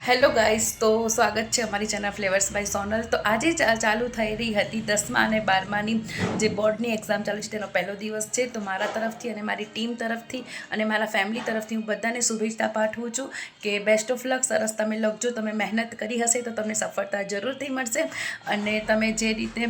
Hello guys, તો સ્વાગત છે અમારી ચેનલ ફ્લેવર્સ બાય સોનલ. તો આજે ચાલુ થઈ રહી હતી 10મા અને 12માની જે બોર્ડની એક્ઝામ ચાલુ છે તેનો પહેલો દિવસ છે. તો મારા તરફથી અને મારી ટીમ તરફથી અને મારા ફેમિલી તરફથી હું બધાને શુભેચ્છા પાઠવું છું કે બેસ્ટ ઓફ લક. સરસ તમે લખજો. તમે મહેનત કરી હશે તો તમને સફળતા જરૂરથી મળશે. અને તમે જે રીતે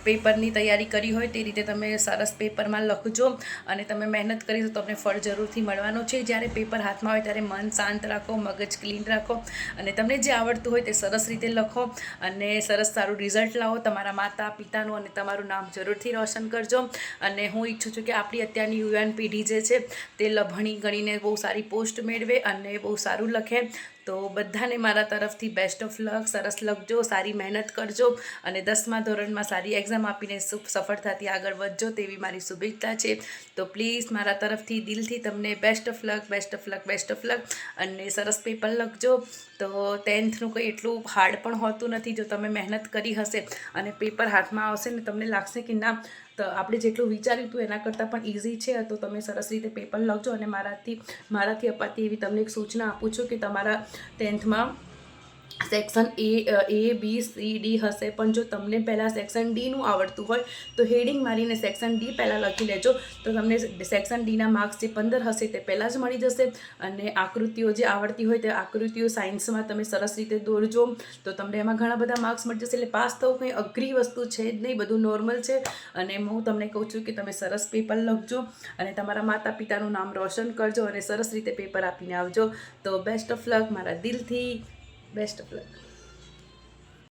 પેપરની તૈયારી કરી હોય તે રીતે તમે સરસ પેપરમાં લખજો અને તમે મહેનત કરી તો તમને ફળ જરૂરથી મળવાનું છે. જ્યારે પેપર હાથમાં હોય ત્યારે મન શાંત રાખો, મગજ ક્લીન રાખો અને તમને જે આવડતું હોય તે સરસ રીતે લખો અને સરસ સારું રિઝલ્ટ લાવો. તમારા માતા પિતાનું અને તમારું નામ જરૂરથી રોશન કરજો. અને હું ઈચ્છું છું કે આપણી અત્યારની યુવાન પેઢી જે છે તે ભણી ગણીને બહુ સારી પોસ્ટ મેળવે અને બહુ સારું લખે. તો બધાને મારા તરફથી બેસ્ટ ઓફ લક. સરસ લખજો, સારી મહેનત કરજો અને 10મા ધોરણમાં સારી એક્ઝામ આપીને સફળતાથી આગળ વધજો તેવી મારી શુભેચ્છા છે. તો પ્લીઝ મારા તરફથી દિલથી તમને best of luck, best of luck, best of luck. અને સરસ પેપર લખજો. તો 10થનું કંઈ એટલું હાર્ડ પણ હોતું નથી જો તમે મહેનત કરી હશે અને પેપર હાથમાં આવશે ને તમને લાગશે કે ના, તો આપણે જેટલું વિચાર્યું હતું એના કરતાં પણ ઇઝી છે. તો તમે સરસ રીતે પેપર લખજો. અને મારાથી અપાતી એવી તમને એક સૂચના આપું છું કે તમારા 10થમાં section A B C D હશે, પણ જો તમને પહેલાં સેક્શન ડીનું આવડતું હોય તો હેડિંગ મારીને સેક્શન ડી પહેલાં લખી લેજો. તો તમને સેક્શન ડીના માર્ક્સ જે 15 હશે તે પહેલાં જ મળી જશે. અને આકૃતિઓ જે આવડતી હોય તે આકૃતિઓ સાયન્સમાં તમે સરસ રીતે દોરજો તો તમને એમાં ઘણા બધા માર્ક્સ મળી જશે. એટલે પાસ થવું કંઈ અઘરી વસ્તુ છે જ નહીં, બધું નોર્મલ છે. અને હું તમને કહું છું કે તમે સરસ પેપર લખજો અને તમારા માતા પિતાનું નામ રોશન કરજો અને સરસ રીતે પેપર આપીને આવજો. તો બેસ્ટ ઓફ લક મારા દિલથી. Best of luck.